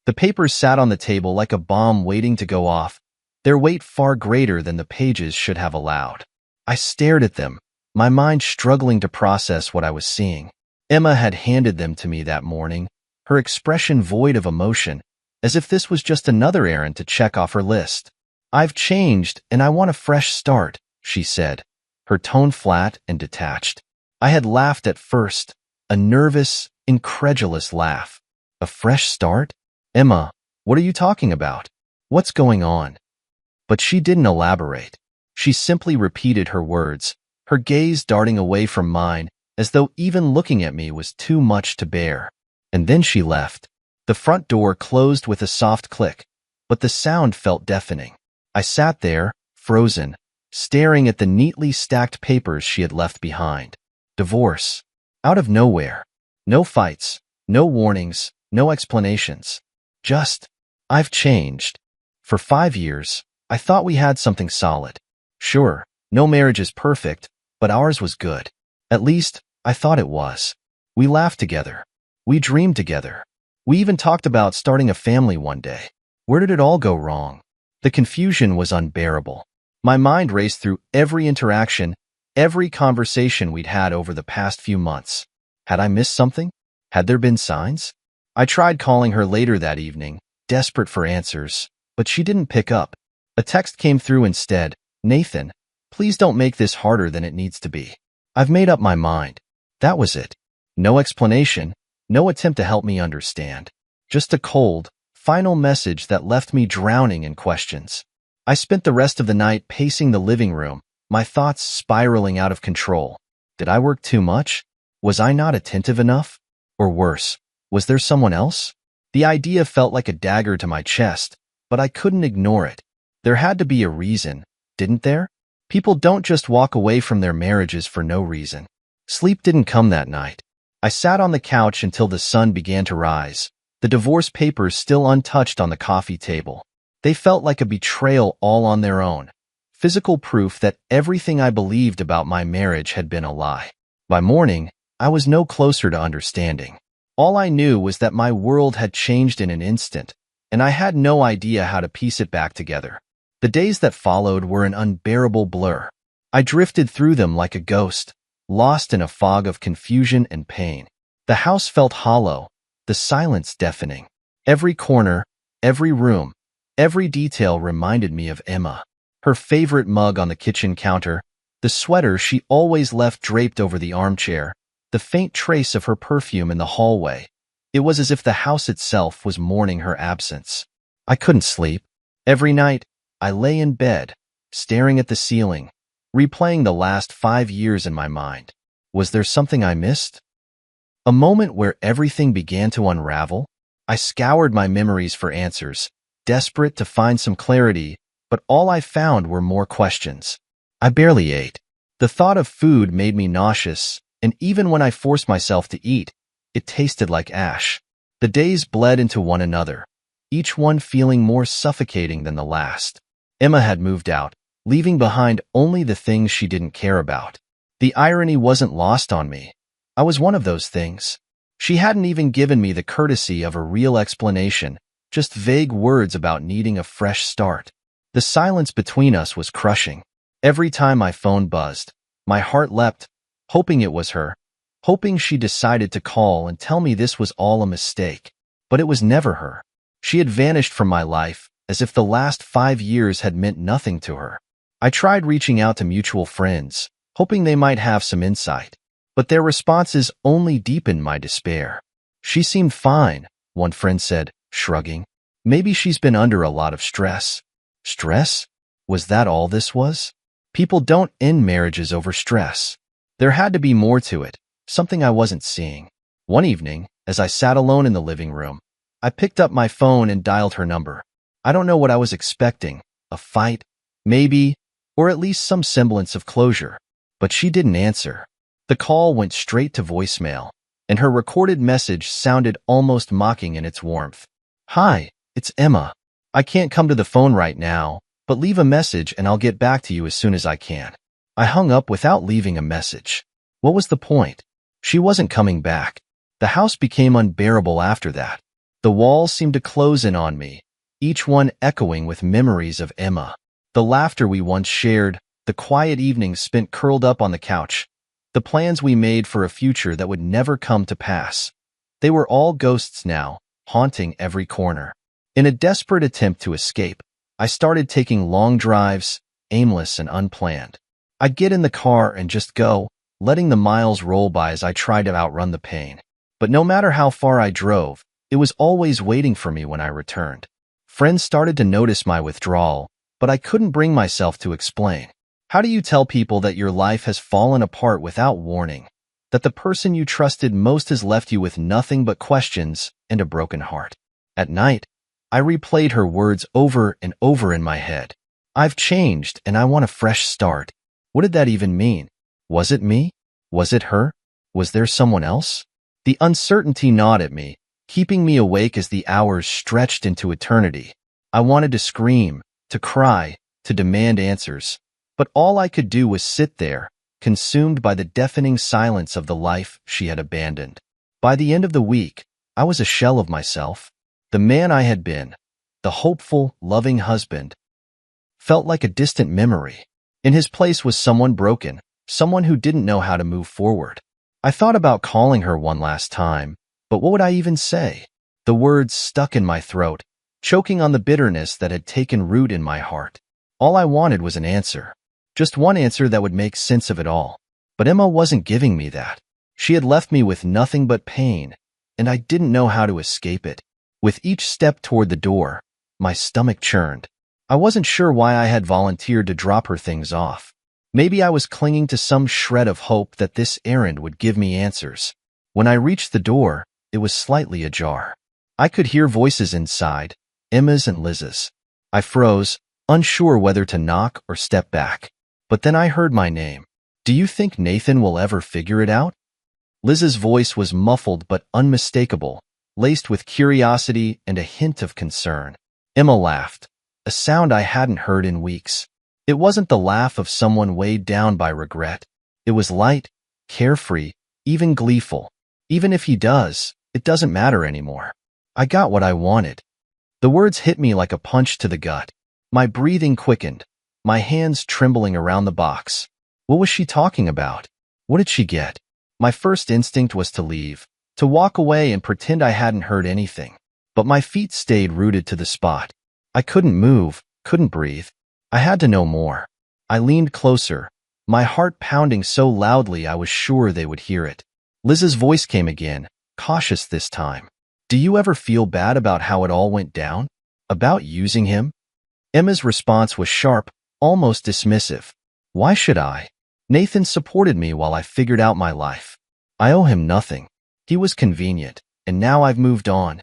The papers sat on the table like a bomb waiting to go off, their weight far greater than the pages should have allowed. I stared at them, my mind struggling to process what I was seeing. Emma had handed them to me that morning, her expression void of emotion, as if this was just another errand to check off her list. "I've changed, and I want a fresh start," she said, her tone flat and detached. I had laughed at first, a nervous, incredulous laugh. A fresh start? Emma, what are you talking about? What's going on? But she didn't elaborate. She simply repeated her words, her gaze darting away from mine, as though even looking at me was too much to bear. And then she left. The front door closed with a soft click, but the sound felt deafening. I sat there, frozen, staring at the neatly stacked papers she had left behind. Divorce. Out of nowhere. No fights, no warnings, no explanations. Just, "I've changed. For 5 years, I thought we had something solid. Sure, no marriage is perfect, but ours was good. At least, I thought it was. We laughed together. We dreamed together. We even talked about starting a family one day. Where did it all go wrong?" The confusion was unbearable. My mind raced through every interaction, every conversation we'd had over the past few months. Had I missed something? Had there been signs? I tried calling her later that evening, desperate for answers, but she didn't pick up. A text came through instead. "Nathan, please don't make this harder than it needs to be. I've made up my mind." That was it. No explanation, no attempt to help me understand. Just a cold, final message that left me drowning in questions. I spent the rest of the night pacing the living room, my thoughts spiraling out of control. Did I work too much? Was I not attentive enough? Or worse, was there someone else? The idea felt like a dagger to my chest, but I couldn't ignore it. There had to be a reason, didn't there? People don't just walk away from their marriages for no reason. Sleep didn't come that night. I sat on the couch until the sun began to rise, the divorce papers still untouched on the coffee table. They felt like a betrayal all on their own, physical proof that everything I believed about my marriage had been a lie. By morning, I was no closer to understanding. All I knew was that my world had changed in an instant, and I had no idea how to piece it back together. The days that followed were an unbearable blur. I drifted through them like a ghost, lost in a fog of confusion and pain. The house felt hollow, the silence deafening. Every corner, every room, every detail reminded me of Emma. Her favorite mug on the kitchen counter, the sweater she always left draped over the armchair, the faint trace of her perfume in the hallway. It was as if the house itself was mourning her absence. I couldn't sleep. Every night, I lay in bed, staring at the ceiling, replaying the last 5 years in my mind. Was there something I missed? A moment where everything began to unravel? I scoured my memories for answers, desperate to find some clarity, but all I found were more questions. I barely ate. The thought of food made me nauseous, and even when I forced myself to eat, it tasted like ash. The days bled into one another, each one feeling more suffocating than the last. Emma had moved out, leaving behind only the things she didn't care about. The irony wasn't lost on me. I was one of those things. She hadn't even given me the courtesy of a real explanation, just vague words about needing a fresh start. The silence between us was crushing. Every time my phone buzzed, my heart leapt, hoping it was her, hoping she decided to call and tell me this was all a mistake. But it was never her. She had vanished from my life, as if the last 5 years had meant nothing to her. I tried reaching out to mutual friends, hoping they might have some insight, but their responses only deepened my despair. "She seemed fine," one friend said, shrugging. "Maybe she's been under a lot of stress." Stress? Was that all this was? People don't end marriages over stress. There had to be more to it, something I wasn't seeing. One evening, as I sat alone in the living room, I picked up my phone and dialed her number. I don't know what I was expecting, a fight, maybe, or at least some semblance of closure. But she didn't answer. The call went straight to voicemail, and her recorded message sounded almost mocking in its warmth. "Hi, it's Emma. I can't come to the phone right now, but leave a message and I'll get back to you as soon as I can." I hung up without leaving a message. What was the point? She wasn't coming back. The house became unbearable after that. The walls seemed to close in on me, each one echoing with memories of Emma. The laughter we once shared, the quiet evenings spent curled up on the couch, the plans we made for a future that would never come to pass. They were all ghosts now, haunting every corner. In a desperate attempt to escape, I started taking long drives, aimless and unplanned. I'd get in the car and just go, letting the miles roll by as I tried to outrun the pain. But no matter how far I drove, it was always waiting for me when I returned. Friends started to notice my withdrawal, but I couldn't bring myself to explain. How do you tell people that your life has fallen apart without warning? That the person you trusted most has left you with nothing but questions and a broken heart? At night, I replayed her words over and over in my head. I've changed and I want a fresh start. What did that even mean? Was it me? Was it her? Was there someone else? The uncertainty gnawed at me, keeping me awake as the hours stretched into eternity. I wanted to scream, to cry, to demand answers. But all I could do was sit there, consumed by the deafening silence of the life she had abandoned. By the end of the week, I was a shell of myself. The man I had been, the hopeful, loving husband, felt like a distant memory. In his place was someone broken, someone who didn't know how to move forward. I thought about calling her one last time, but what would I even say? The words stuck in my throat, choking on the bitterness that had taken root in my heart. All I wanted was an answer. Just one answer that would make sense of it all. But Emma wasn't giving me that. She had left me with nothing but pain, and I didn't know how to escape it. With each step toward the door, my stomach churned. I wasn't sure why I had volunteered to drop her things off. Maybe I was clinging to some shred of hope that this errand would give me answers. When I reached the door, it was slightly ajar. I could hear voices inside, Emma's and Liz's. I froze, unsure whether to knock or step back. But then I heard my name. Do you think Nathan will ever figure it out? Liz's voice was muffled but unmistakable, laced with curiosity and a hint of concern. Emma laughed, a sound I hadn't heard in weeks. It wasn't the laugh of someone weighed down by regret. It was light, carefree, even gleeful. Even if he does, it doesn't matter anymore. I got what I wanted. The words hit me like a punch to the gut. My breathing quickened, my hands trembling around the box. What was she talking about? What did she get? My first instinct was to leave, to walk away and pretend I hadn't heard anything. But my feet stayed rooted to the spot. I couldn't move, couldn't breathe. I had to know more. I leaned closer, my heart pounding so loudly I was sure they would hear it. Liz's voice came again, cautious this time. Do you ever feel bad about how it all went down? About using him? Emma's response was sharp, almost dismissive. Why should I? Nathan supported me while I figured out my life. I owe him nothing. He was convenient, and now I've moved on.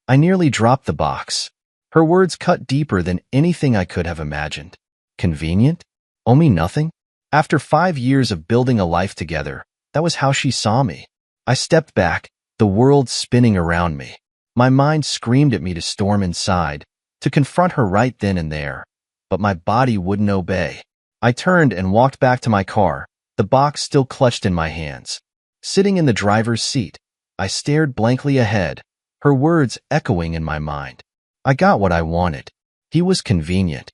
I nearly dropped the box. Her words cut deeper than anything I could have imagined. Convenient? Owe me nothing? After 5 years of building a life together, that was how she saw me. I stepped back, the world spinning around me. My mind screamed at me to storm inside, to confront her right then and there. But my body wouldn't obey. I turned and walked back to my car, the box still clutched in my hands. Sitting in the driver's seat, I stared blankly ahead, her words echoing in my mind. I got what I wanted. He was convenient.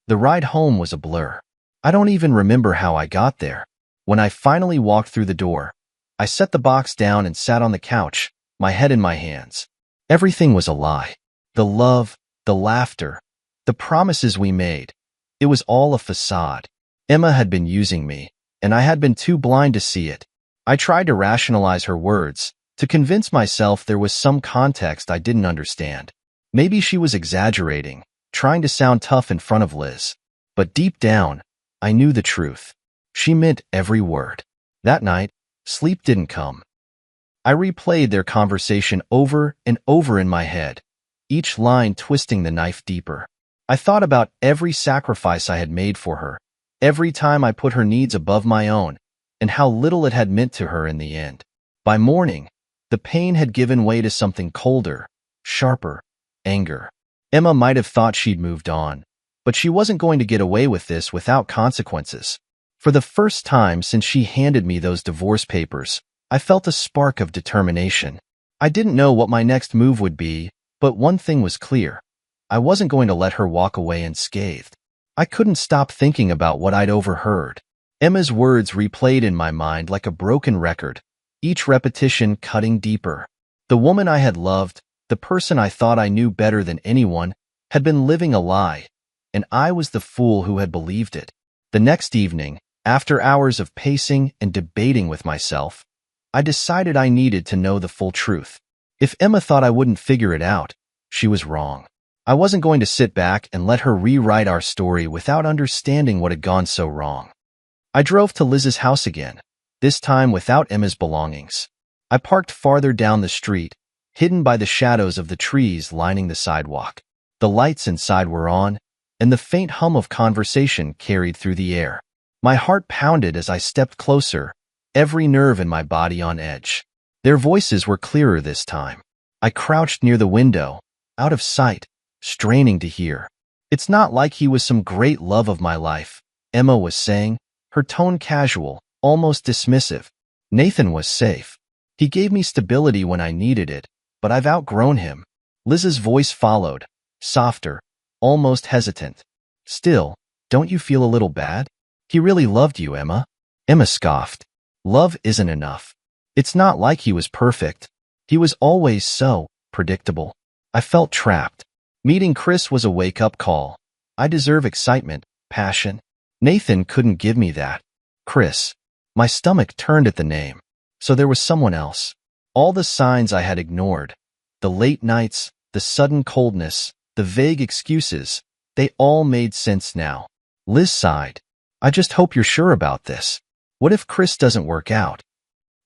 The ride home was a blur. I don't even remember how I got there. When I finally walked through the door, I set the box down and sat on the couch, my head in my hands. Everything was a lie. The love, the laughter, the promises we made. It was all a facade. Emma had been using me, and I had been too blind to see it. I tried to rationalize her words, to convince myself there was some context I didn't understand. Maybe she was exaggerating, trying to sound tough in front of Liz. But deep down, I knew the truth. She meant every word. That night, sleep didn't come. I replayed their conversation over and over in my head, each line twisting the knife deeper. I thought about every sacrifice I had made for her, every time I put her needs above my own, and how little it had meant to her in the end. By morning, the pain had given way to something colder, sharper, anger. Emma might have thought she'd moved on, but she wasn't going to get away with this without consequences. For the first time since she handed me those divorce papers, I felt a spark of determination. I didn't know what my next move would be, But one thing was clear. I wasn't going to let her walk away unscathed. I couldn't stop thinking about what I'd overheard. Emma's words replayed in my mind like a broken record, each repetition cutting deeper. The woman I had loved, the person I thought I knew better than anyone, had been living a lie, and I was the fool who had believed it. The next evening, after hours of pacing and debating with myself, I decided I needed to know the full truth. If Emma thought I wouldn't figure it out, she was wrong. I wasn't going to sit back and let her rewrite our story without understanding what had gone so wrong. I drove to Liz's house again, this time without Emma's belongings. I parked farther down the street, hidden by the shadows of the trees lining the sidewalk. The lights inside were on, and the faint hum of conversation carried through the air. My heart pounded as I stepped closer, every nerve in my body on edge. Their voices were clearer this time. I crouched near the window, out of sight, straining to hear. "It's not like he was some great love of my life," Emma was saying, her tone casual, almost dismissive. "Nathan was safe. He gave me stability when I needed it, but I've outgrown him." Liz's voice followed, softer, almost hesitant. "Still, don't you feel a little bad? He really loved you, Emma." Emma scoffed. "Love isn't enough. It's not like he was perfect. He was always so predictable." I felt trapped. Meeting Chris was a wake-up call. I deserve excitement, passion. Nathan couldn't give me that. Chris. My stomach turned at the name. So there was someone else. All the signs I had ignored, the late nights, the sudden coldness, the vague excuses, they all made sense now. Liz sighed. "I just hope you're sure about this. What if Chris doesn't work out?"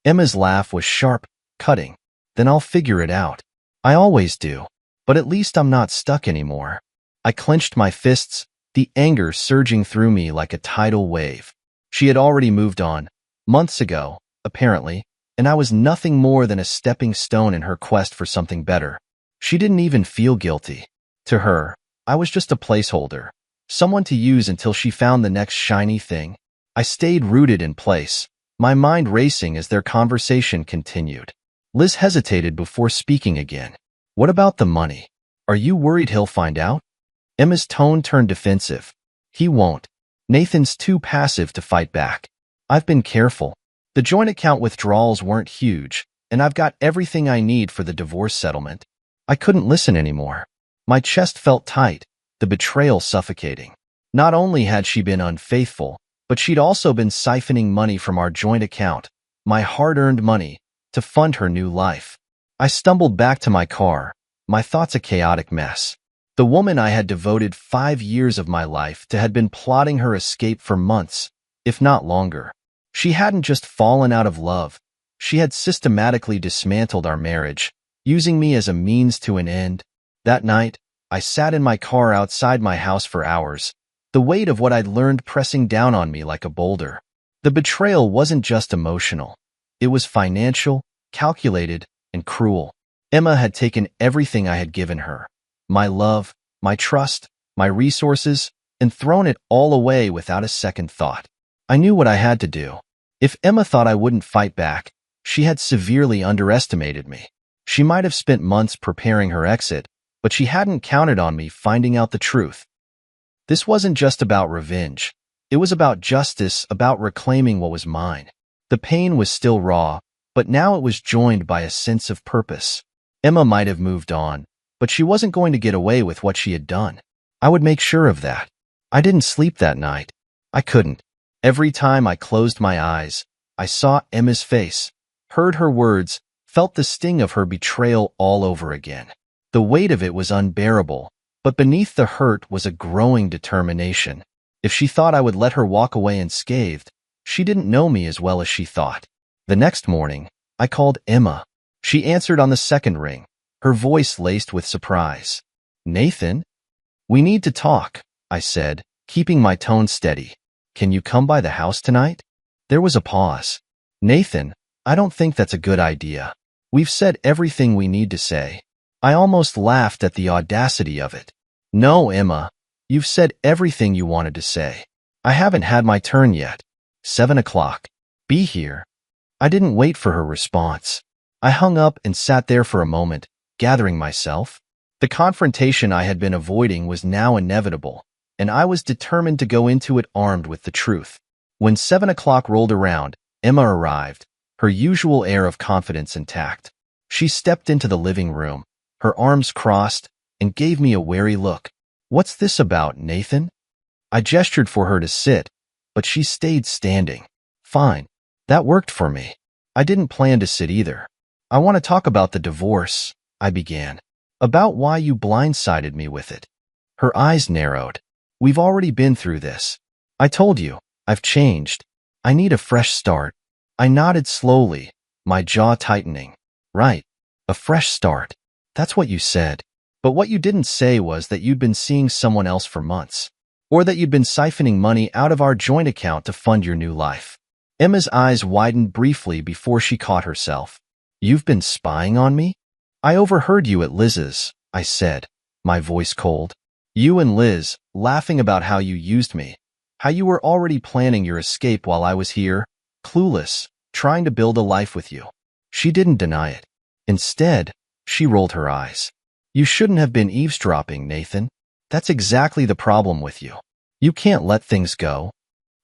Emma's laugh was sharp, cutting. "Then I'll figure it out. I always do. But at least I'm not stuck anymore." I clenched my fists, the anger surging through me like a tidal wave. She had already moved on, months ago, apparently, and I was nothing more than a stepping stone in her quest for something better. She didn't even feel guilty. To her, I was just a placeholder, someone to use until she found the next shiny thing. I stayed rooted in place, my mind racing as their conversation continued. Liz hesitated before speaking again. "What about the money? Are you worried he'll find out?" Emma's tone turned defensive. "He won't. Nathan's too passive to fight back. I've been careful. The joint account withdrawals weren't huge, and I've got everything I need for the divorce settlement." I couldn't listen anymore. My chest felt tight, the betrayal suffocating. Not only had she been unfaithful, but she'd also been siphoning money from our joint account, my hard-earned money, to fund her new life. I stumbled back to my car, my thoughts a chaotic mess. The woman I had devoted 5 years of my life to had been plotting her escape for months, if not longer. She hadn't just fallen out of love. She had systematically dismantled our marriage, using me as a means to an end. That night, I sat in my car outside my house for hours, the weight of what I'd learned pressing down on me like a boulder. The betrayal wasn't just emotional. It was financial, calculated, and cruel. Emma had taken everything I had given her, my love, my trust, my resources, and thrown it all away without a second thought. I knew what I had to do. If Emma thought I wouldn't fight back, she had severely underestimated me. She might have spent months preparing her exit, but she hadn't counted on me finding out the truth. This wasn't just about revenge. It was about justice, about reclaiming what was mine. The pain was still raw, but now it was joined by a sense of purpose. Emma might have moved on, but she wasn't going to get away with what she had done. I would make sure of that. I didn't sleep that night. I couldn't. Every time I closed my eyes, I saw Emma's face, heard her words, felt the sting of her betrayal all over again. The weight of it was unbearable, but beneath the hurt was a growing determination. If she thought I would let her walk away unscathed, she didn't know me as well as she thought. The next morning, I called Emma. She answered on the second ring, her voice laced with surprise. "Nathan? We need to talk," I said, keeping my tone steady. "Can you come by the house tonight?" There was a pause. "Nathan, I don't think that's a good idea. We've said everything we need to say." I almost laughed at the audacity of it. "No, Emma, you've said everything you wanted to say. I haven't had my turn yet. 7 o'clock. Be here." I didn't wait for her response. I hung up and sat there for a moment, gathering myself. The confrontation I had been avoiding was now inevitable, and I was determined to go into it armed with the truth. When 7 o'clock rolled around, Emma arrived, her usual air of confidence intact. She stepped into the living room, her arms crossed, and gave me a wary look. "What's this about, Nathan?" I gestured for her to sit, but she stayed standing. "Fine. That worked for me. I didn't plan to sit either. I want to talk about the divorce," I began. "About why you blindsided me with it." Her eyes narrowed. "We've already been through this. I told you, I've changed. I need a fresh start." I nodded slowly, my jaw tightening. "Right. A fresh start. That's what you said. But what you didn't say was that you'd been seeing someone else for months, or that you'd been siphoning money out of our joint account to fund your new life." Emma's eyes widened briefly before she caught herself. "You've been spying on me?" "I overheard you at Liz's," I said, my voice cold. "You and Liz, laughing about how you used me, how you were already planning your escape while I was here, clueless, trying to build a life with you." She didn't deny it. Instead, she rolled her eyes. "You shouldn't have been eavesdropping, Nathan. That's exactly the problem with you. You can't let things go."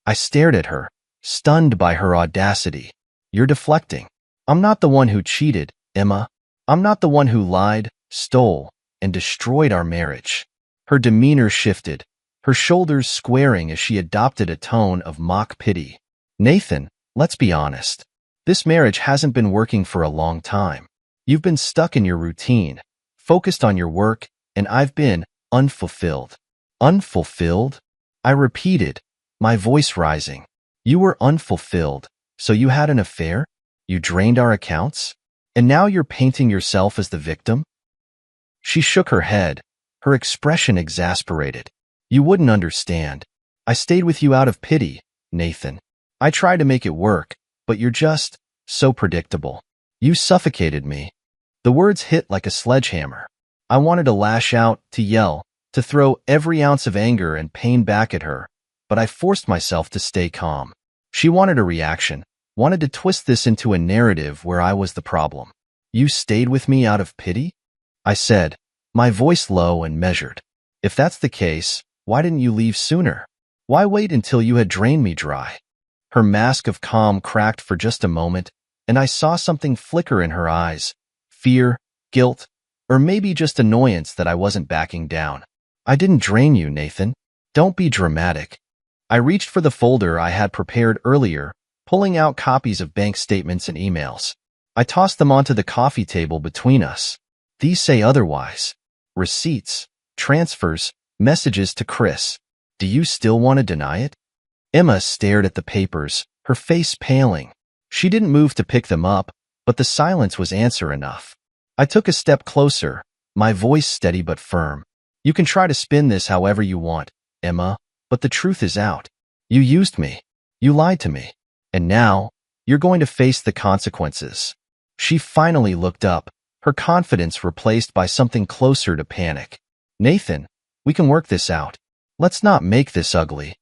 I stared at her, stunned by her audacity. "You're deflecting. I'm not the one who cheated, Emma. I'm not the one who lied, stole, and destroyed our marriage." Her demeanor shifted, her shoulders squaring as she adopted a tone of mock pity. "Nathan, let's be honest. This marriage hasn't been working for a long time. You've been stuck in your routine, focused on your work, and I've been unfulfilled." "Unfulfilled?" I repeated, my voice rising. "You were unfulfilled, so you had an affair? You drained our accounts? And now you're painting yourself as the victim?" She shook her head, her expression exasperated. "You wouldn't understand. I stayed with you out of pity, Nathan. I tried to make it work, but you're just so predictable. You suffocated me." The words hit like a sledgehammer. I wanted to lash out, to yell, to throw every ounce of anger and pain back at her, but I forced myself to stay calm. She wanted a reaction, wanted to twist this into a narrative where I was the problem. "You stayed with me out of pity?" I said, my voice low and measured. "If that's the case, why didn't you leave sooner? Why wait until you had drained me dry?" Her mask of calm cracked for just a moment, and I saw something flicker in her eyes. Fear, guilt, or maybe just annoyance that I wasn't backing down. "I didn't drain you, Nathan. Don't be dramatic." I reached for the folder I had prepared earlier, pulling out copies of bank statements and emails. I tossed them onto the coffee table between us. "These say otherwise. Receipts, transfers, messages to Chris. Do you still want to deny it?" Emma stared at the papers, her face paling. She didn't move to pick them up, but the silence was answer enough. I took a step closer, my voice steady but firm. "You can try to spin this however you want, Emma, but the truth is out. You used me. You lied to me. And now, you're going to face the consequences." She finally looked up, her confidence replaced by something closer to panic. "Nathan, we can work this out. Let's not make this ugly."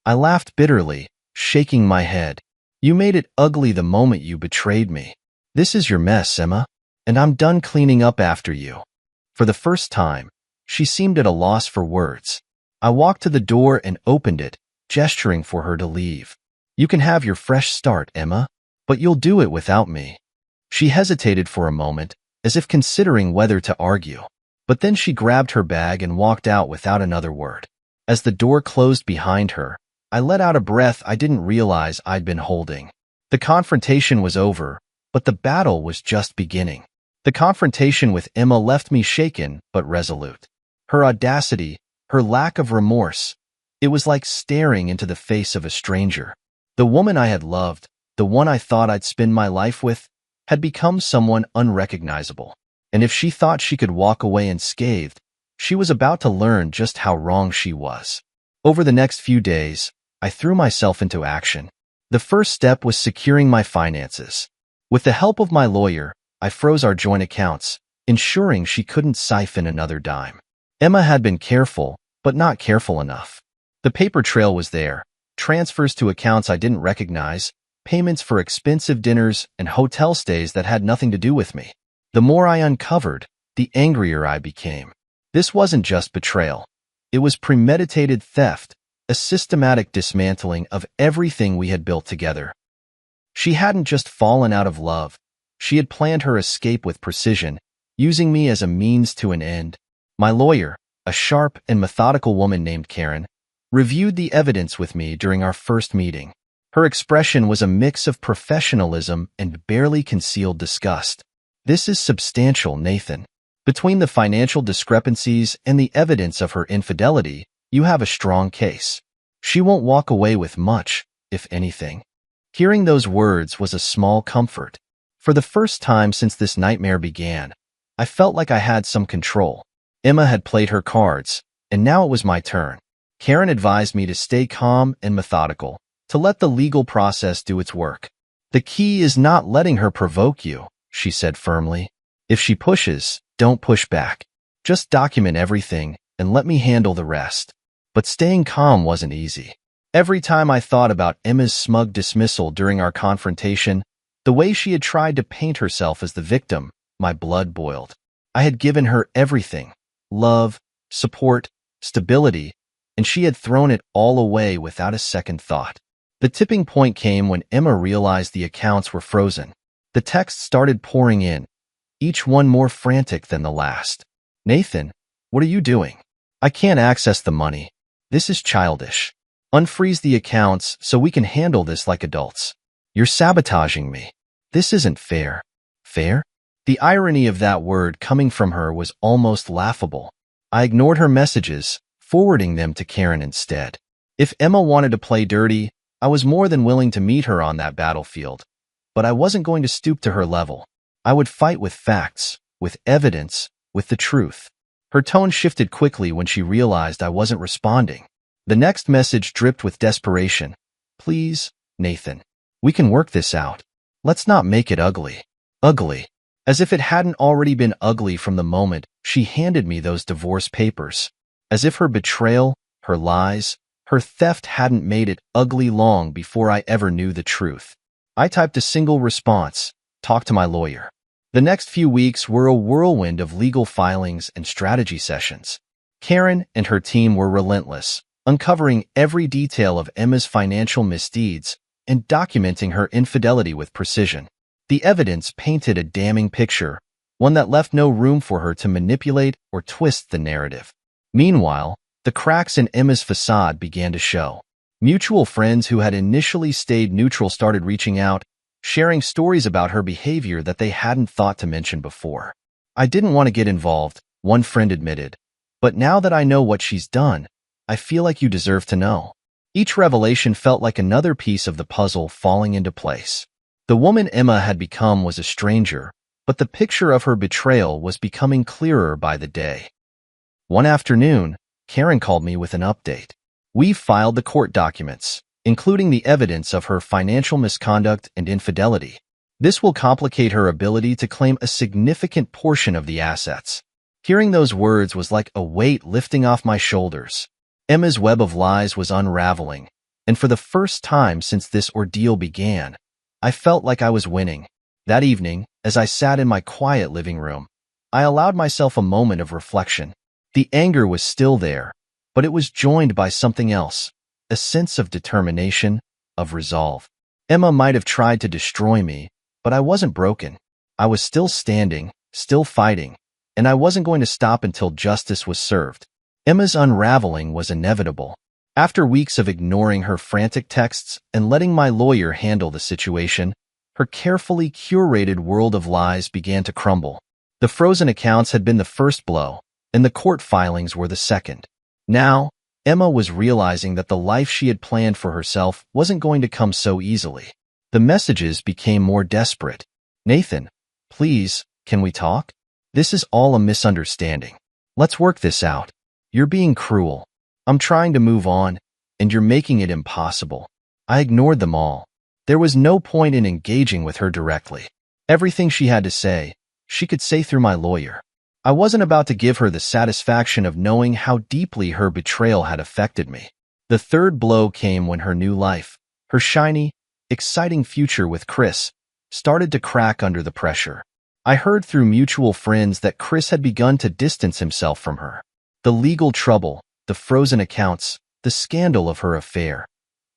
I laughed bitterly, shaking my head. "You made it ugly the moment you betrayed me. This is your mess, Emma, and I'm done cleaning up after you." For the first time, she seemed at a loss for words. I walked to the door and opened it, gesturing for her to leave. "You can have your fresh start, Emma, but you'll do it without me." She hesitated for a moment, as if considering whether to argue. But then she grabbed her bag and walked out without another word. As the door closed behind her, I let out a breath I didn't realize I'd been holding. The confrontation was over, but the battle was just beginning. The confrontation with Emma left me shaken but resolute. Her audacity, her lack of remorse, it was like staring into the face of a stranger. The woman I had loved, the one I thought I'd spend my life with, had become someone unrecognizable. And if she thought she could walk away unscathed, she was about to learn just how wrong she was. Over the next few days, I threw myself into action. The first step was securing my finances. With the help of my lawyer, I froze our joint accounts, ensuring she couldn't siphon another dime. Emma had been careful, but not careful enough. The paper trail was there, transfers to accounts I didn't recognize, payments for expensive dinners and hotel stays that had nothing to do with me. The more I uncovered, the angrier I became. This wasn't just betrayal. It was premeditated theft, a systematic dismantling of everything we had built together. She hadn't just fallen out of love. She had planned her escape with precision, using me as a means to an end. My lawyer, a sharp and methodical woman named Karen, reviewed the evidence with me during our first meeting. Her expression was a mix of professionalism and barely concealed disgust. "This is substantial, Nathan. Between the financial discrepancies and the evidence of her infidelity, you have a strong case. She won't walk away with much, if anything." Hearing those words was a small comfort. For the first time since this nightmare began, I felt like I had some control. Emma had played her cards, and now it was my turn. Karen advised me to stay calm and methodical, to let the legal process do its work. "The key is not letting her provoke you," she said firmly. "If she pushes, don't push back. Just document everything and let me handle the rest." But staying calm wasn't easy. Every time I thought about Emma's smug dismissal during our confrontation, the way she had tried to paint herself as the victim, my blood boiled. I had given her everything: love, support, stability, and she had thrown it all away without a second thought. The tipping point came when Emma realized the accounts were frozen. The texts started pouring in, each one more frantic than the last. "Nathan, what are you doing? I can't access the money. This is childish. Unfreeze the accounts so we can handle this like adults. You're sabotaging me. This isn't fair." Fair? The irony of that word coming from her was almost laughable. I ignored her messages, forwarding them to Karen instead. If Emma wanted to play dirty, I was more than willing to meet her on that battlefield. But I wasn't going to stoop to her level. I would fight with facts, with evidence, with the truth. Her tone shifted quickly when she realized I wasn't responding. The next message dripped with desperation. "Please, Nathan. We can work this out. Let's not make it ugly." Ugly. As if it hadn't already been ugly from the moment she handed me those divorce papers. As if her betrayal, her lies, her theft hadn't made it ugly long before I ever knew the truth. I typed a single response: "Talk to my lawyer." The next few weeks were a whirlwind of legal filings and strategy sessions. Karen and her team were relentless, uncovering every detail of Emma's financial misdeeds and documenting her infidelity with precision. The evidence painted a damning picture, one that left no room for her to manipulate or twist the narrative. Meanwhile, the cracks in Emma's facade began to show. Mutual friends who had initially stayed neutral started reaching out, sharing stories about her behavior that they hadn't thought to mention before. "I didn't want to get involved," one friend admitted, "but now that I know what she's done, I feel like you deserve to know." Each revelation felt like another piece of the puzzle falling into place. The woman Emma had become was a stranger, but the picture of her betrayal was becoming clearer by the day. One afternoon, Karen called me with an update. "We've filed the court documents, including the evidence of her financial misconduct and infidelity. This will complicate her ability to claim a significant portion of the assets." Hearing those words was like a weight lifting off my shoulders. Emma's web of lies was unraveling, and for the first time since this ordeal began, I felt like I was winning. That evening, as I sat in my quiet living room, I allowed myself a moment of reflection. The anger was still there, but it was joined by something else, a sense of determination, of resolve. Emma might have tried to destroy me, but I wasn't broken. I was still standing, still fighting, and I wasn't going to stop until justice was served. Emma's unraveling was inevitable. After weeks of ignoring her frantic texts and letting my lawyer handle the situation, her carefully curated world of lies began to crumble. The frozen accounts had been the first blow, and the court filings were the second. Now, Emma was realizing that the life she had planned for herself wasn't going to come so easily. The messages became more desperate. "Nathan, please, can we talk? This is all a misunderstanding. Let's work this out. You're being cruel. I'm trying to move on, and you're making it impossible." I ignored them all. There was no point in engaging with her directly. Everything she had to say, she could say through my lawyer. I wasn't about to give her the satisfaction of knowing how deeply her betrayal had affected me. The third blow came when her new life, her shiny, exciting future with Chris, started to crack under the pressure. I heard through mutual friends that Chris had begun to distance himself from her. The legal trouble, the frozen accounts, the scandal of her affair.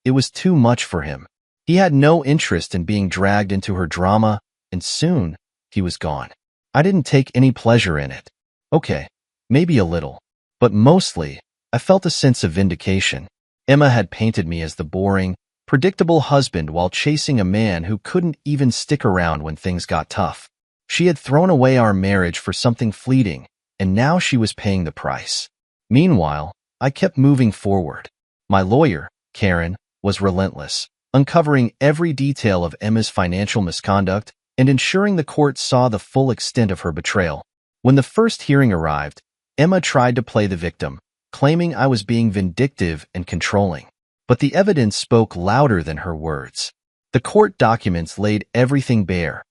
It was too much for him. He had no interest in being dragged into her drama, and soon he was gone. I didn't take any pleasure in it. Okay, maybe a little. But mostly, I felt a sense of vindication. Emma had painted me as the boring, predictable husband while chasing a man who couldn't even stick around when things got tough. She had thrown away our marriage for something fleeting, and now she was paying the price. Meanwhile, I kept moving forward. My lawyer, Karen, was relentless, uncovering every detail of Emma's financial misconduct and ensuring the court saw the full extent of her betrayal. When the first hearing arrived, Emma tried to play the victim, claiming I was being vindictive and controlling. But the evidence spoke louder than her words. The court documents laid everything bare.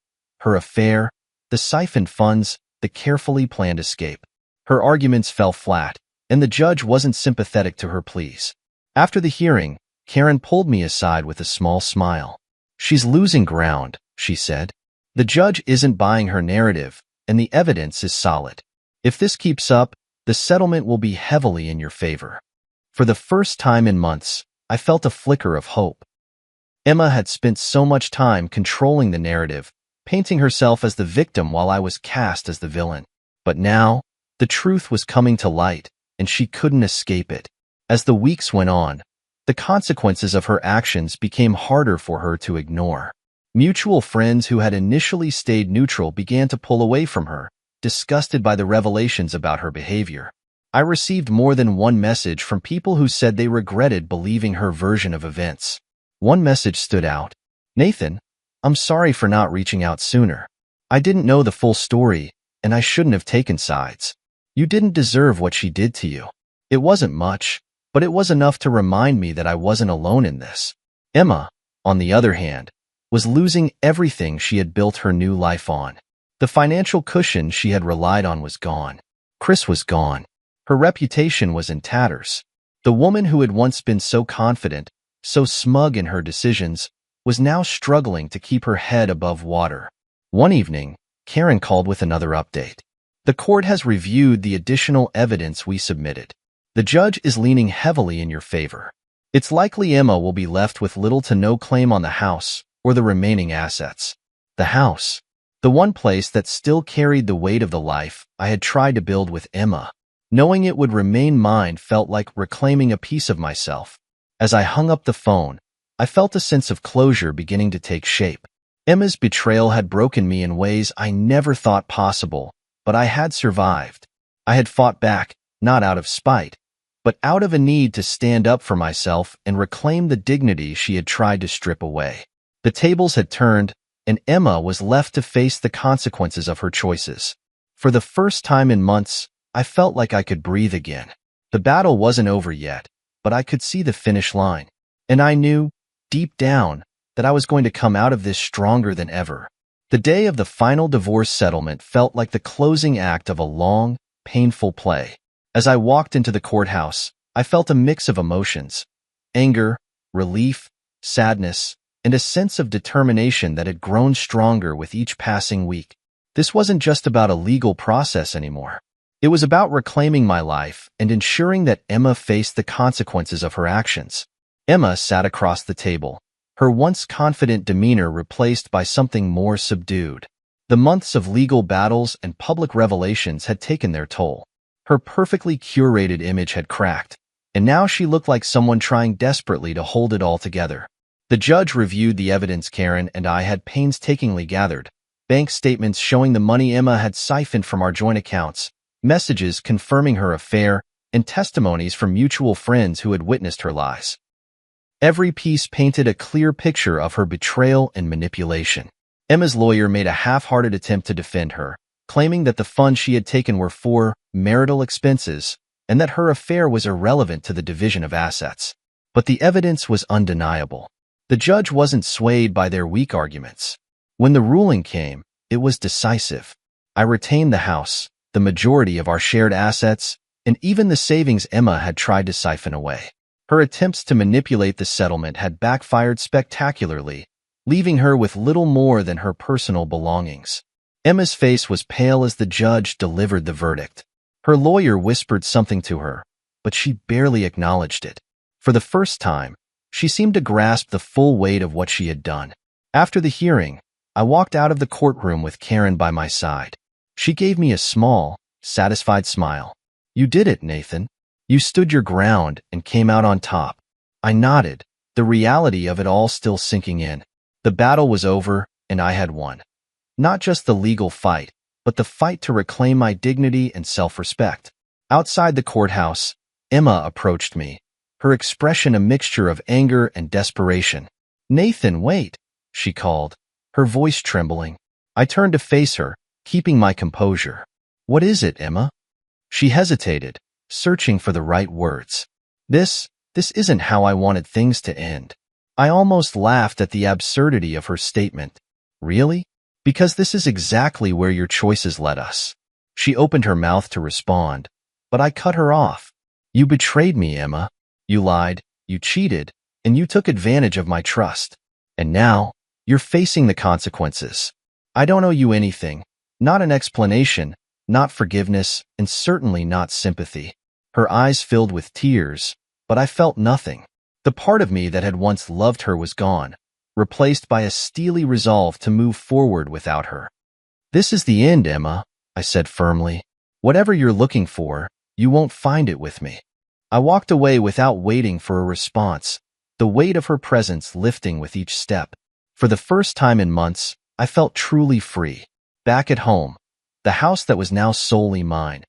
Her affair, the siphoned funds, the carefully planned escape. Her arguments fell flat, and the judge wasn't sympathetic to her pleas. After the hearing, Karen pulled me aside with a small smile. "She's losing ground," she said. "The judge isn't buying her narrative, and the evidence is solid. If this keeps up, the settlement will be heavily in your favor." For the first time in months, I felt a flicker of hope. Emma had spent so much time controlling the narrative, painting herself as the victim while I was cast as the villain. But now, the truth was coming to light, and she couldn't escape it. As the weeks went on, the consequences of her actions became harder for her to ignore. Mutual friends who had initially stayed neutral began to pull away from her, disgusted by the revelations about her behavior. I received more than one message from people who said they regretted believing her version of events. One message stood out. "Nathan, I'm sorry for not reaching out sooner. I didn't know the full story, and I shouldn't have taken sides. You didn't deserve what she did to you." It wasn't much, but it was enough to remind me that I wasn't alone in this. Emma, on the other hand, was losing everything she had built her new life on. The financial cushion she had relied on was gone. Chris was gone. Her reputation was in tatters. The woman who had once been so confident, so smug in her decisions, was now struggling to keep her head above water. One evening, Karen called with another update. "The court has reviewed the additional evidence we submitted. The judge is leaning heavily in your favor. It's likely Emma will be left with little to no claim on the house or the remaining assets." The house. The one place that still carried the weight of the life I had tried to build with Emma. Knowing it would remain mine felt like reclaiming a piece of myself. As I hung up the phone, I felt a sense of closure beginning to take shape. Emma's betrayal had broken me in ways I never thought possible, but I had survived. I had fought back, not out of spite, but out of a need to stand up for myself and reclaim the dignity she had tried to strip away. The tables had turned, and Emma was left to face the consequences of her choices. For the first time in months, I felt like I could breathe again. The battle wasn't over yet, but I could see the finish line. And I knew, deep down, that I was going to come out of this stronger than ever. The day of the final divorce settlement felt like the closing act of a long, painful play. As I walked into the courthouse, I felt a mix of emotions: anger, relief, sadness, and a sense of determination that had grown stronger with each passing week. This wasn't just about a legal process anymore. It was about reclaiming my life and ensuring that Emma faced the consequences of her actions. Emma sat across the table, her once confident demeanor replaced by something more subdued. The months of legal battles and public revelations had taken their toll. Her perfectly curated image had cracked, and now she looked like someone trying desperately to hold it all together. The judge reviewed the evidence Karen and I had painstakingly gathered: bank statements showing the money Emma had siphoned from our joint accounts, messages confirming her affair, and testimonies from mutual friends who had witnessed her lies. Every piece painted a clear picture of her betrayal and manipulation. Emma's lawyer made a half-hearted attempt to defend her, claiming that the funds she had taken were for marital expenses and that her affair was irrelevant to the division of assets. But the evidence was undeniable. The judge wasn't swayed by their weak arguments. When the ruling came, it was decisive. I retained the house, the majority of our shared assets, and even the savings Emma had tried to siphon away. Her attempts to manipulate the settlement had backfired spectacularly, leaving her with little more than her personal belongings. Emma's face was pale as the judge delivered the verdict. Her lawyer whispered something to her, but she barely acknowledged it. For the first time, she seemed to grasp the full weight of what she had done. After the hearing, I walked out of the courtroom with Karen by my side. She gave me a small, satisfied smile. "You did it, Nathan. You stood your ground and came out on top." I nodded, the reality of it all still sinking in. The battle was over, and I had won. Not just the legal fight, but the fight to reclaim my dignity and self-respect. Outside the courthouse, Emma approached me, her expression a mixture of anger and desperation. "Nathan, wait," she called, her voice trembling. I turned to face her, keeping my composure. "What is it, Emma?" She hesitated, searching for the right words. This isn't how I wanted things to end." I almost laughed at the absurdity of her statement. "Really? Because this is exactly where your choices led us." She opened her mouth to respond, but I cut her off. "You betrayed me, Emma. You lied, you cheated, and you took advantage of my trust. And now, you're facing the consequences. I don't owe you anything, not an explanation, not forgiveness, and certainly not sympathy." Her eyes filled with tears, but I felt nothing. The part of me that had once loved her was gone, replaced by a steely resolve to move forward without her. "This is the end, Emma," I said firmly. "Whatever you're looking for, you won't find it with me." I walked away without waiting for a response, the weight of her presence lifting with each step. For the first time in months, I felt truly free. Back at home, the house that was now solely mine,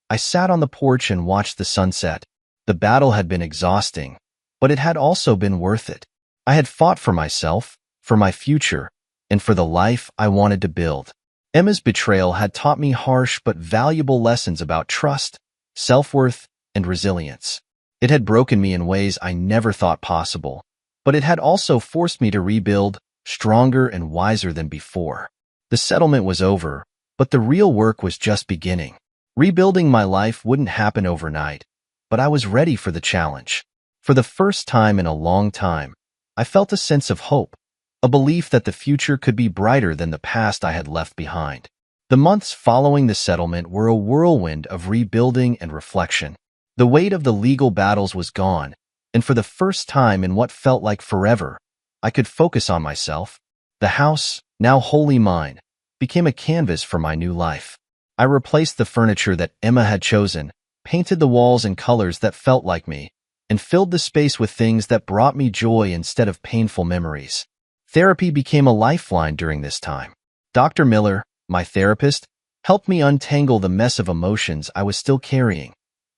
I sat on the porch and watched the sunset. The battle had been exhausting, but it had also been worth it. I had fought for myself, for my future, and for the life I wanted to build. Emma's betrayal had taught me harsh but valuable lessons about trust, self-worth, and resilience. It had broken me in ways I never thought possible, but it had also forced me to rebuild, stronger and wiser than before. The settlement was over, but the real work was just beginning. Rebuilding my life wouldn't happen overnight, but I was ready for the challenge. For the first time in a long time, I felt a sense of hope, a belief that the future could be brighter than the past I had left behind. The months following the settlement were a whirlwind of rebuilding and reflection. The weight of the legal battles was gone, and for the first time in what felt like forever, I could focus on myself. The house, now wholly mine, became a canvas for my new life. I replaced the furniture that Emma had chosen, painted the walls in colors that felt like me, and filled the space with things that brought me joy instead of painful memories. Therapy became a lifeline during this time. Dr. Miller, my therapist, helped me untangle the mess of emotions I was still carrying.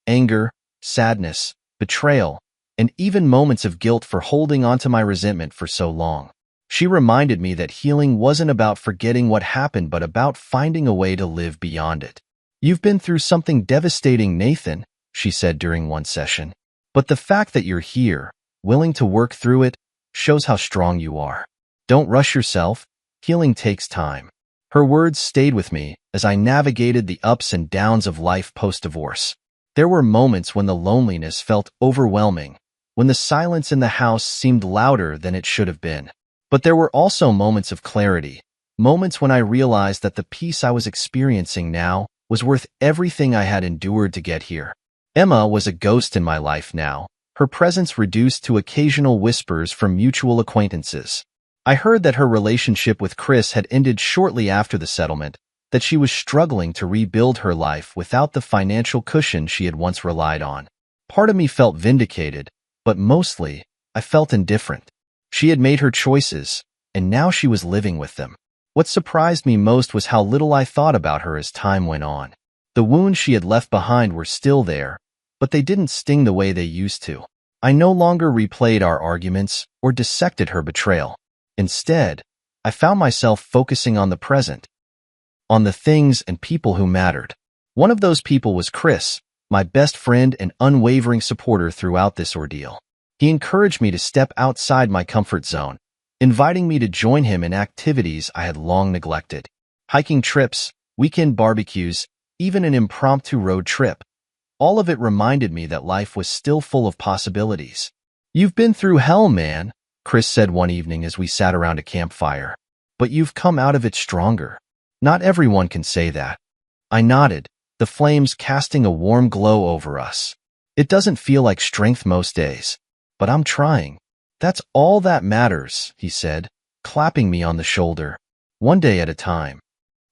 Anger, sadness, betrayal, and even moments of guilt for holding onto my resentment for so long. She reminded me that healing wasn't about forgetting what happened but about finding a way to live beyond it. "You've been through something devastating, Nathan," she said during one session. "But the fact that you're here, willing to work through it, shows how strong you are. Don't rush yourself. Healing takes time." Her words stayed with me as I navigated the ups and downs of life post-divorce. There were moments when the loneliness felt overwhelming, when the silence in the house seemed louder than it should have been. But there were also moments of clarity, moments when I realized that the peace I was experiencing now was worth everything I had endured to get here. Emma was a ghost in my life now, her presence reduced to occasional whispers from mutual acquaintances. I heard that her relationship with Chris had ended shortly after the settlement, that she was struggling to rebuild her life without the financial cushion she had once relied on. Part of me felt vindicated, but mostly, I felt indifferent. She had made her choices, and now she was living with them. What surprised me most was how little I thought about her as time went on. The wounds she had left behind were still there, but they didn't sting the way they used to. I no longer replayed our arguments or dissected her betrayal. Instead, I found myself focusing on the present, on the things and people who mattered. One of those people was Chris, my best friend and unwavering supporter throughout this ordeal. He encouraged me to step outside my comfort zone, inviting me to join him in activities I had long neglected. Hiking trips, weekend barbecues, even an impromptu road trip. All of it reminded me that life was still full of possibilities. "You've been through hell, man," Chris said one evening as we sat around a campfire. "But you've come out of it stronger." Not everyone can say that. I nodded, the flames casting a warm glow over us. It doesn't feel like strength most days, but I'm trying. That's all that matters, he said, clapping me on the shoulder. One day at a time.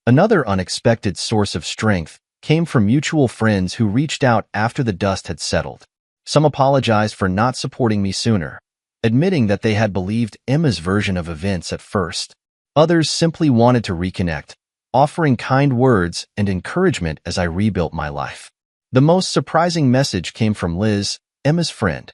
Another unexpected source of strength came from mutual friends who reached out after the dust had settled. Some apologized for not supporting me sooner, admitting that they had believed Emma's version of events at first. Others simply wanted to reconnect, offering kind words and encouragement as I rebuilt my life. The most surprising message came from Liz, Emma's friend,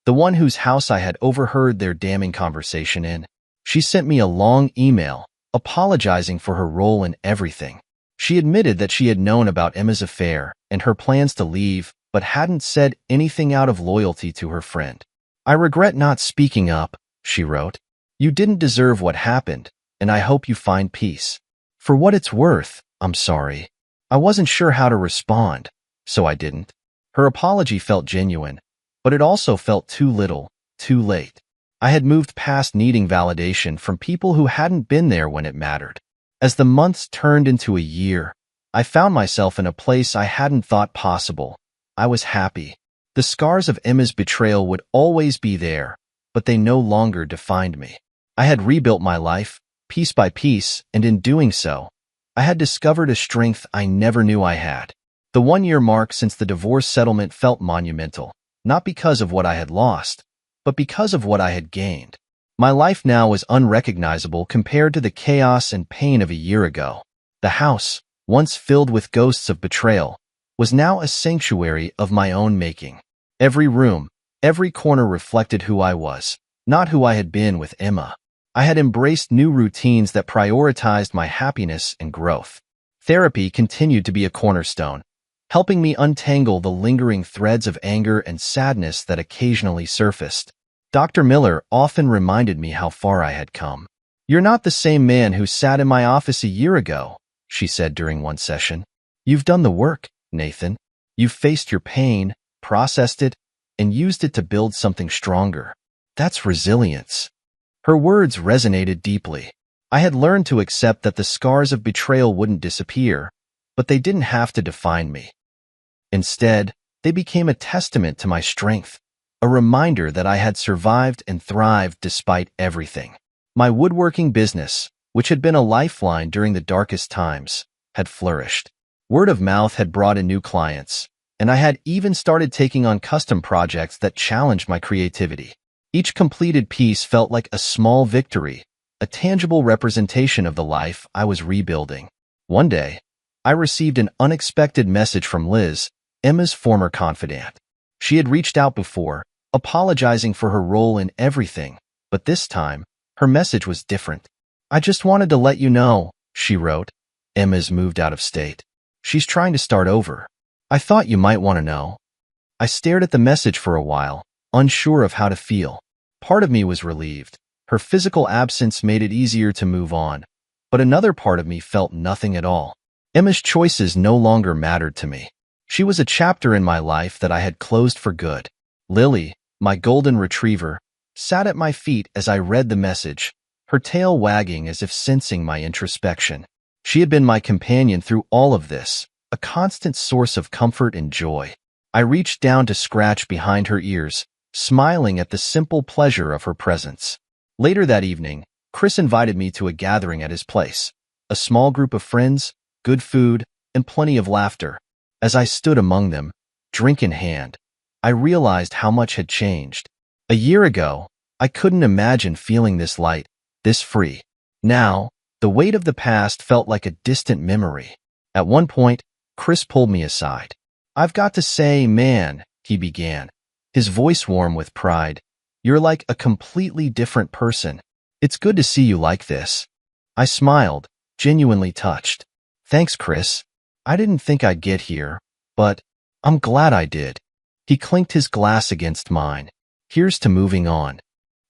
the one whose house I had overheard their damning conversation in. She sent me a long email, apologizing for her role in everything. She admitted that she had known about Emma's affair and her plans to leave, but hadn't said anything out of loyalty to her friend. I regret not speaking up, she wrote. You didn't deserve what happened, and I hope you find peace. For what it's worth, I'm sorry. I wasn't sure how to respond, so I didn't. Her apology felt genuine, but it also felt too little, too late. I had moved past needing validation from people who hadn't been there when it mattered. As the months turned into a year, I found myself in a place I hadn't thought possible. I was happy. The scars of Emma's betrayal would always be there, but they no longer defined me. I had rebuilt my life, piece by piece, and in doing so, I had discovered a strength I never knew I had. The 1-year mark since the divorce settlement felt monumental, not because of what I had lost, but because of what I had gained. My life now was unrecognizable compared to the chaos and pain of a year ago. The house, once filled with ghosts of betrayal, was now a sanctuary of my own making. Every room, every corner reflected who I was, not who I had been with Emma. I had embraced new routines that prioritized my happiness and growth. Therapy continued to be a cornerstone, helping me untangle the lingering threads of anger and sadness that occasionally surfaced. Dr. Miller often reminded me how far I had come. You're not the same man who sat in my office a year ago, she said during one session. You've done the work, Nathan. You've faced your pain, processed it, and used it to build something stronger. That's resilience. Her words resonated deeply. I had learned to accept that the scars of betrayal wouldn't disappear, but they didn't have to define me. Instead, they became a testament to my strength, a reminder that I had survived and thrived despite everything. My woodworking business, which had been a lifeline during the darkest times, had flourished. Word of mouth had brought in new clients, and I had even started taking on custom projects that challenged my creativity. Each completed piece felt like a small victory, a tangible representation of the life I was rebuilding. One day, I received an unexpected message from Liz, Emma's former confidant. She had reached out before, apologizing for her role in everything, but this time, her message was different. I just wanted to let you know, she wrote. Emma's moved out of state. She's trying to start over. I thought you might want to know. I stared at the message for a while, unsure of how to feel. Part of me was relieved. Her physical absence made it easier to move on, but another part of me felt nothing at all. Emma's choices no longer mattered to me. She was a chapter in my life that I had closed for good. Lily, my golden retriever, sat at my feet as I read the message, her tail wagging as if sensing my introspection. She had been my companion through all of this, a constant source of comfort and joy. I reached down to scratch behind her ears, smiling at the simple pleasure of her presence. Later that evening, Chris invited me to a gathering at his place. A small group of friends, good food, and plenty of laughter. As I stood among them, drink in hand, I realized how much had changed. A year ago, I couldn't imagine feeling this light, this free. Now, the weight of the past felt like a distant memory. At one point, Chris pulled me aside. I've got to say, man, he began, his voice warm with pride. You're like a completely different person. It's good to see you like this. I smiled, genuinely touched. Thanks, Chris. I didn't think I'd get here, but I'm glad I did. He clinked his glass against mine. Here's to moving on.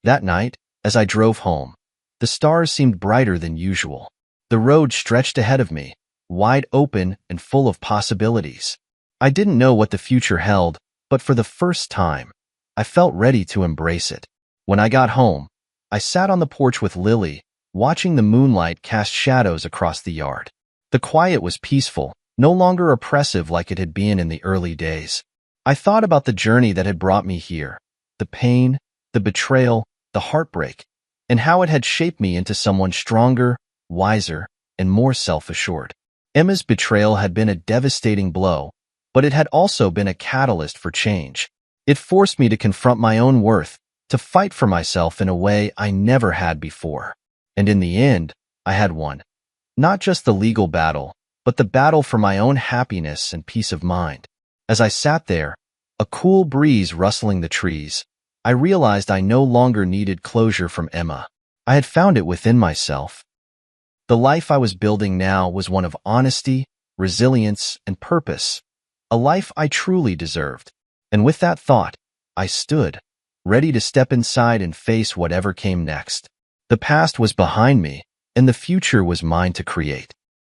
That night, as I drove home, the stars seemed brighter than usual. The road stretched ahead of me, wide open and full of possibilities. I didn't know what the future held, but for the first time, I felt ready to embrace it. When I got home, I sat on the porch with Lily, watching the moonlight cast shadows across the yard. The quiet was peaceful, no longer oppressive like it had been in the early days. I thought about the journey that had brought me here, the pain, the betrayal, the heartbreak, and how it had shaped me into someone stronger, wiser, and more self-assured. Emma's betrayal had been a devastating blow, but it had also been a catalyst for change. It forced me to confront my own worth, to fight for myself in a way I never had before. And in the end, I had won. Not just the legal battle, but the battle for my own happiness and peace of mind. As I sat there, a cool breeze rustling the trees, I realized I no longer needed closure from Emma. I had found it within myself. The life I was building now was one of honesty, resilience, and purpose, a life I truly deserved. And with that thought, I stood, ready to step inside and face whatever came next. The past was behind me, and the future was mine to create.